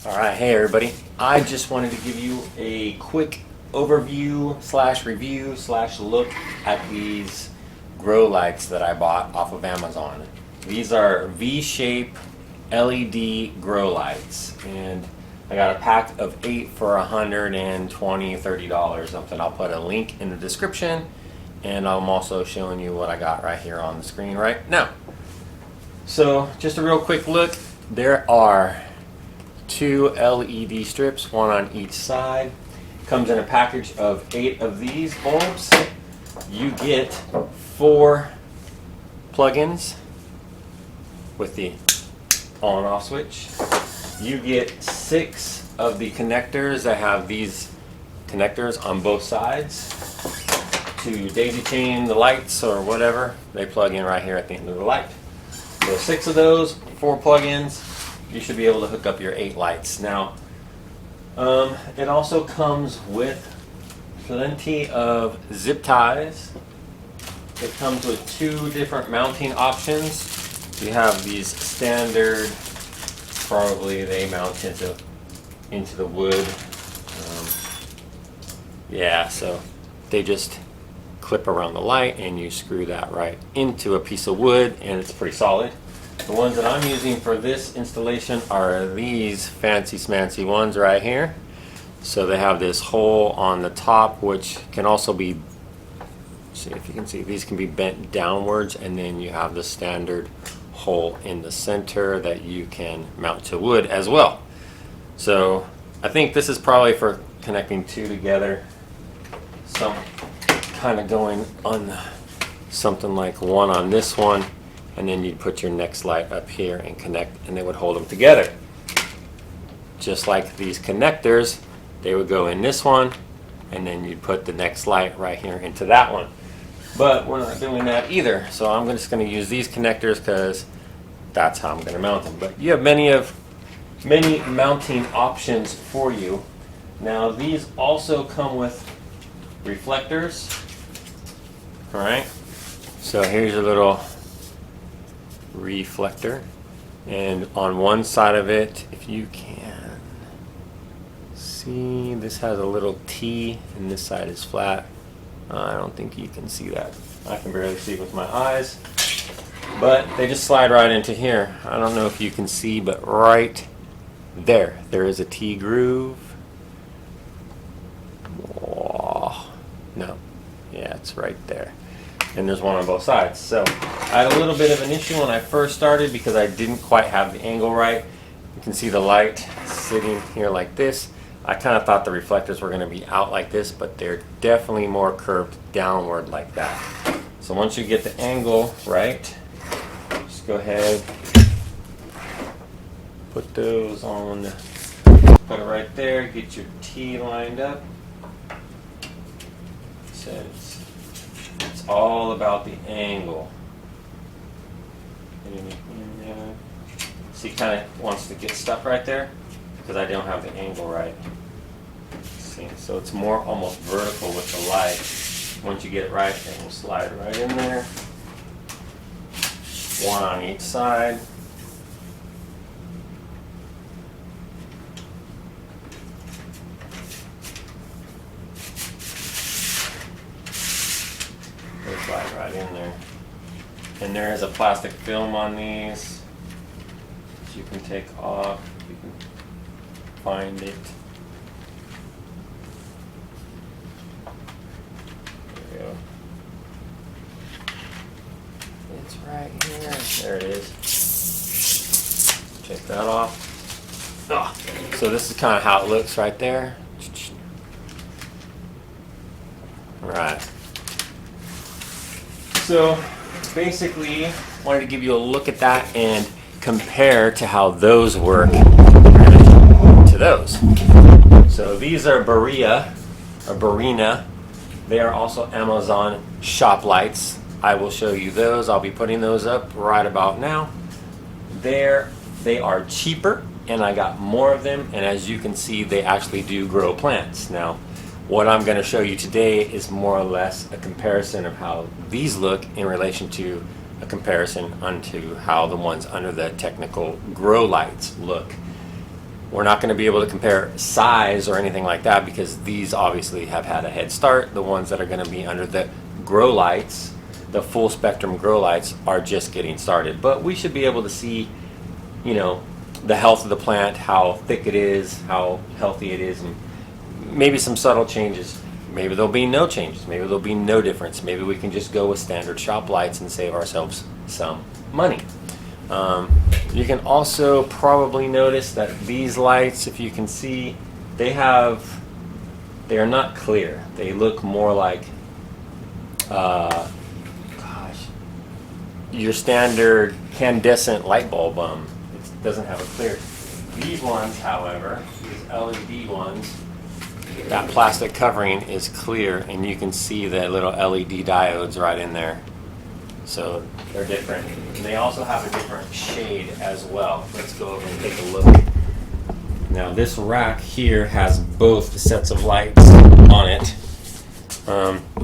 Alright, hey everybody. I just wanted to give you a quick overview slash review slash look at these grow lights that I bought off of Amazon. These are V-shape LED grow lights, and I got a pack of 8 for $120, $30 something. I'll put a link in the description, and I'm also showing you what I got right here on the screen right now. So just a real quick look. There are 2 LED strips, one on each side. Comes in a package of 8 of these bulbs. You get 4 plug-ins with the on and off switch. You get 6 of the connectors that have these connectors on both sides to daisy chain the lights or whatever. They plug in right here at the end of the light. So 6 of those, 4 plug-ins. You should be able to hook up your 8 lights. Now, it also comes with plenty of zip ties. It comes with 2 different mounting options. You have these standard, probably they mount into the wood. Yeah, so they just clip around the light and you screw that right into a piece of wood, and it's pretty solid. The ones that I'm using for this installation are these fancy smancy ones right here. So they have this hole on the top, which can also be, see if you can see, these can be bent downwards, and then you have the standard hole in the center that you can mount to wood as well. So I think this is probably for connecting 2 together. Some kind of going on something like one on this one, and then you'd put your next light up here and connect, and they would hold them together. Just like these connectors, they would go in this one, and then you'd put the next light right here into that one. But we're not doing that either, so I'm just going to use these connectors because that's how I'm going to mount them. But you have many mounting options for you. Now these also come with reflectors. All right, so here's a little reflector, and on one side of it, if you can see, this has a little T and this side is flat. I don't think you can see that. I can barely see with my eyes, but they just slide right into here. I don't know if you can see, but right there is a T groove. Whoa. No, yeah, it's right there. And there's one on both sides. So I had a little bit of an issue when I first started because I didn't quite have the angle right. You can see the light sitting here like this. I kind of thought the reflectors were going to be out like this, but they're definitely more curved downward like that. So once you get the angle right, just go ahead, put those on, put it right there, get your T lined up. So it's all about the angle. See, kind of wants to get stuck right there because I don't have the angle right. See, so it's more almost vertical with the light. Once you get it right, it will slide right in there. One on each side. It'll slide right in there. And there is a plastic film on these that you can take off. You can find it. There we go. It's right here. There it is. Take that off. Oh. So this is kind of how it looks right there. Right. So basically, wanted to give you a look at that and compare to how those work to those. So these are Barina. They are also Amazon shop lights. I will show you those. I'll be putting those up right about now. They are cheaper, and I got more of them, and as you can see, they actually do grow plants. Now, what I'm going to show you today is more or less a comparison of how these look in relation to a comparison unto how the ones under the technical grow lights look. We're not going to be able to compare size or anything like that because these obviously have had a head start. The ones that are going to be under the grow lights, the full spectrum grow lights, are just getting started. But we should be able to see, you know, the health of the plant, how thick it is, how healthy it is, and maybe some subtle changes. Maybe there'll be no changes. Maybe there'll be no difference. Maybe we can just go with standard shop lights and save ourselves some money. You can also probably notice that these lights, if you can see, they are not clear. They look more like, your standard incandescent light bulb. It doesn't have a clear. These ones, however, these LED ones, that plastic covering is clear, and you can see the little LED diodes right in there. So they're different. And they also have a different shade as well. Let's go over and take a look. Now this rack here has both sets of lights on it.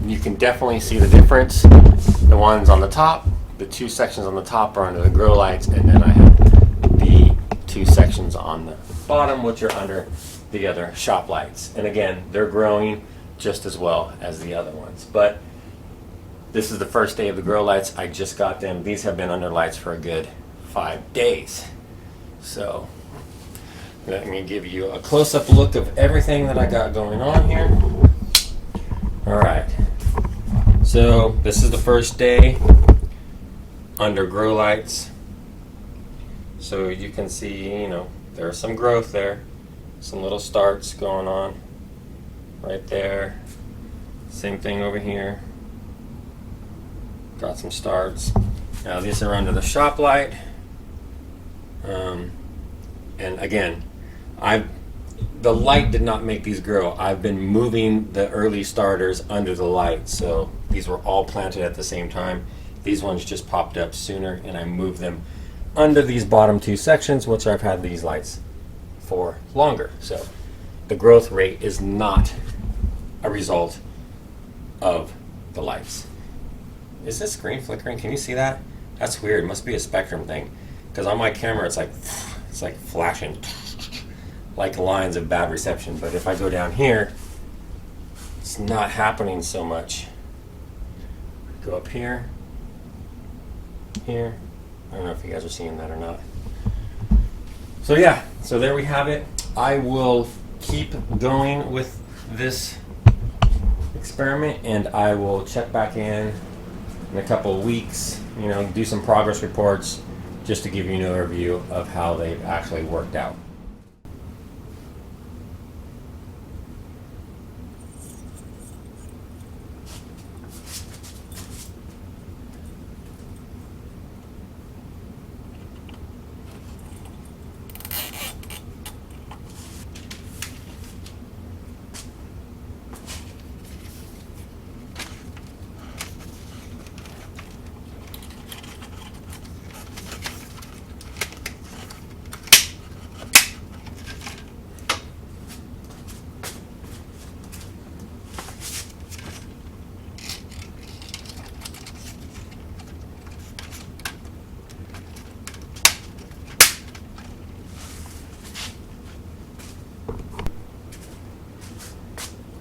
You can definitely see the difference. The ones on the top, the two sections on the top are under the grow lights, and then I have the two sections on the bottom, which are under the other shop lights. And again, they're growing just as well as the other ones. But this is the first day of the grow lights. I just got them. These have been under lights for a good 5 days. So let me give you a close-up look of everything that I got going on here. All right. So this is the first day under grow lights. So you can see, you know, there's some growth there. Some little starts going on right there. Same thing over here. Got some starts. Now these are under the shop light. And again, the light did not make these grow. I've been moving the early starters under the light. So these were all planted at the same time. These ones just popped up sooner, and I moved them under these bottom two sections, which I've had these lights for longer. So the growth rate is not a result of the lights. Is this screen flickering? Can you see that? That's weird. It must be a spectrum thing, because on my camera it's like flashing like lines of bad reception. But if I go down here, it's not happening so much. Go up here. I don't know if you guys are seeing that or not. So yeah, so there we have it. I will keep going with this experiment, and I will check back in a couple of weeks, you know, do some progress reports just to give you an overview of how they've actually worked out.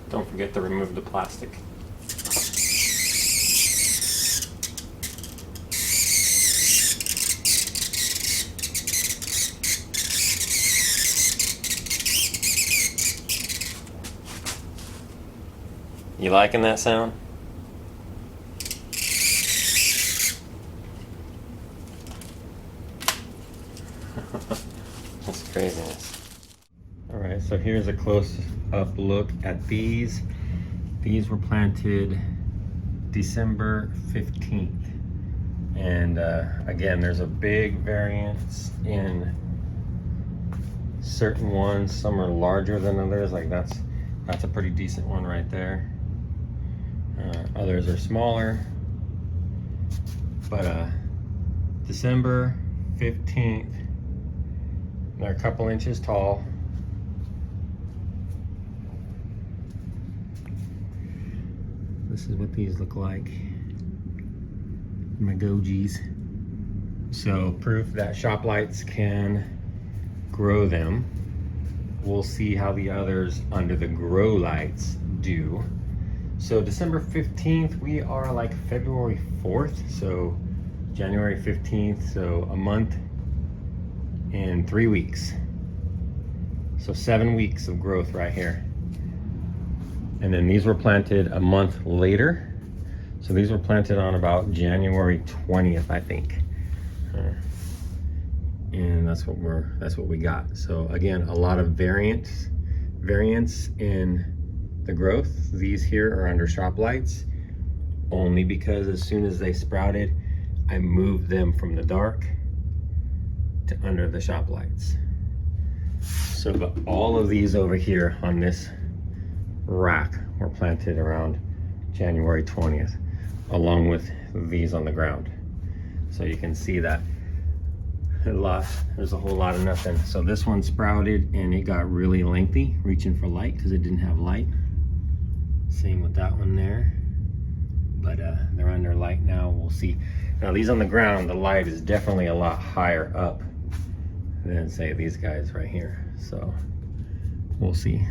Don't forget to remove the plastic. You liking that sound? That's craziness. Alright, so here's a close-up look at these. These were planted December 15th. And again, there's a big variance in certain ones. Some are larger than others. Like that's a pretty decent one right there. Others are smaller. But December 15th, they're a couple inches tall. This is what these look like. My gojis. So proof that shop lights can grow them. we'll see how the others under the grow lights do. So December 15th, we are like February 4th, so January 15th, so a month and 3 weeks. So 7 weeks of growth right here. And then these were planted a month later. So these were planted on about January 20th, I think. And that's what we got. So again, a lot of variance in the growth. These here are under shop lights only because as soon as they sprouted, I moved them from the dark to under the shop lights. So but all of these over here on this rack were planted around January 20th, along with these on the ground. So you can see that there's a whole lot of nothing. So this one sprouted and it got really lengthy, reaching for light because it didn't have light. Same with that one there. But they're under light now, we'll see. Now these on the ground, the light is definitely a lot higher up than say these guys right here. So we'll see.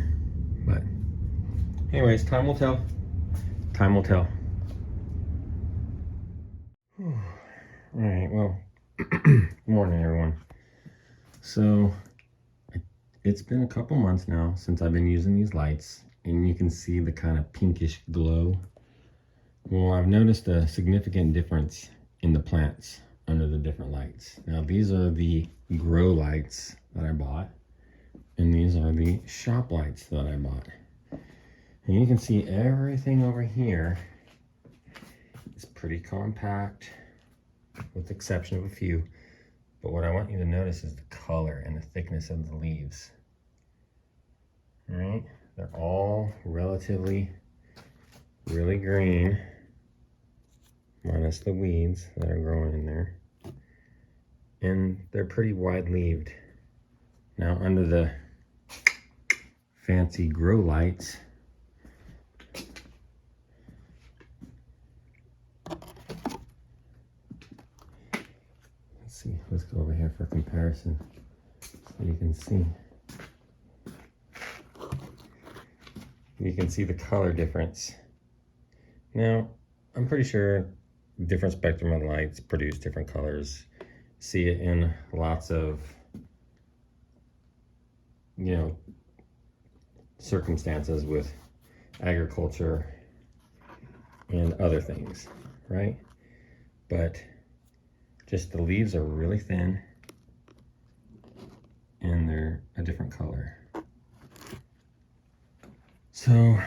But anyways, time will tell. Time will tell. All right, well, good morning everyone. So it's been a couple months now since I've been using these lights, and you can see the kind of pinkish glow. Well, I've noticed a significant difference in the plants under the different lights. Now these are the grow lights that I bought, and these are the shop lights that I bought. And you can see everything over here is pretty compact, with the exception of a few. But what I want you to notice is the color and the thickness of the leaves. All right, they're all relatively really green, minus the weeds that are growing in there. And they're pretty wide-leaved. Now under the fancy grow lights, let's go over here for comparison so you can see. You can see the color difference. Now, I'm pretty sure different spectrum of lights produce different colors. See it in lots of, you know, circumstances with agriculture and other things, right? But just the leaves are really thin and they're a different color. So,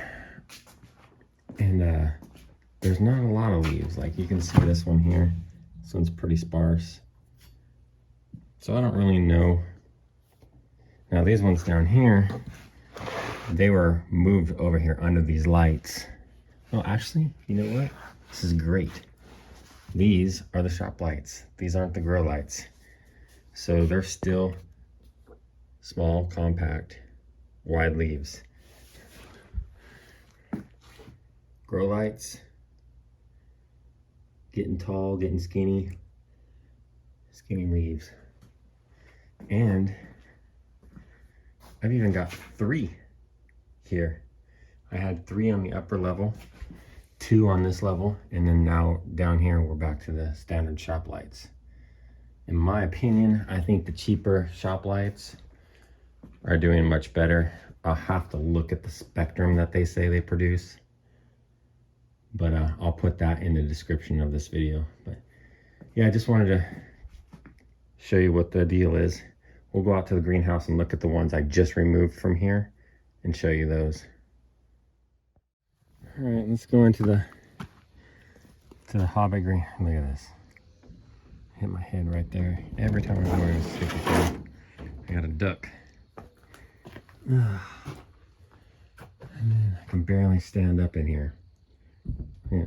and there's not a lot of leaves. Like you can see this one here. This one's pretty sparse. So I don't really know. Now these ones down here, they were moved over here under these lights. Oh, actually, you know what? This is great. These are the shop lights. These aren't the grow lights. So they're still small, compact, wide leaves. Grow lights, getting tall, getting skinny leaves. And I've even got 3 here. I had 3 on the upper level, 2 on this level, and then now down here we're back to the standard shop lights. In my opinion, I think the cheaper shop lights are doing much better. I'll have to look at the spectrum that they say they produce, but I'll put that in the description of this video. But yeah, I just wanted to show you what the deal is. We'll go out to the greenhouse and look at the ones I just removed from here and show you those. All right, let's go into the hobby green. Look at this. Hit my head right there. Every time I go in, stick it down. I got a duck. And then I can barely stand up in here. Yeah.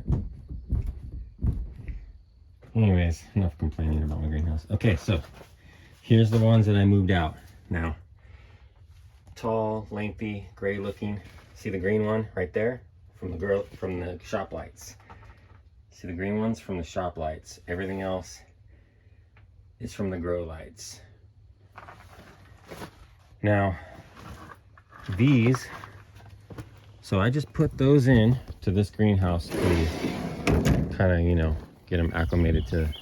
Anyways, enough complaining about my greenhouse. Okay, so here's the ones that I moved out. Now, tall, lengthy, gray looking. See the green one right there? From the shop lights. See the green ones from the shop lights. Everything else is from the grow lights. Now, these, so I just put those in to this greenhouse to kind of, you know, get them acclimated to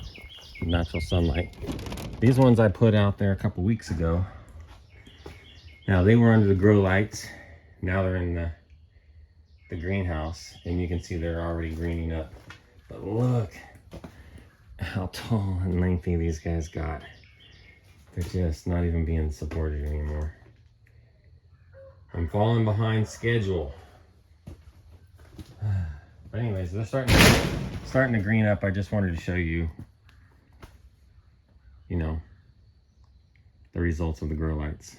natural sunlight. These ones I put out there a couple weeks ago. Now they were under the grow lights. Now they're in the greenhouse, and you can see they're already greening up. But look how tall and lengthy these guys got. They're just not even being supported anymore. I'm falling behind schedule. But anyways, they're starting to green up. I just wanted to show you, you know, the results of the grow lights.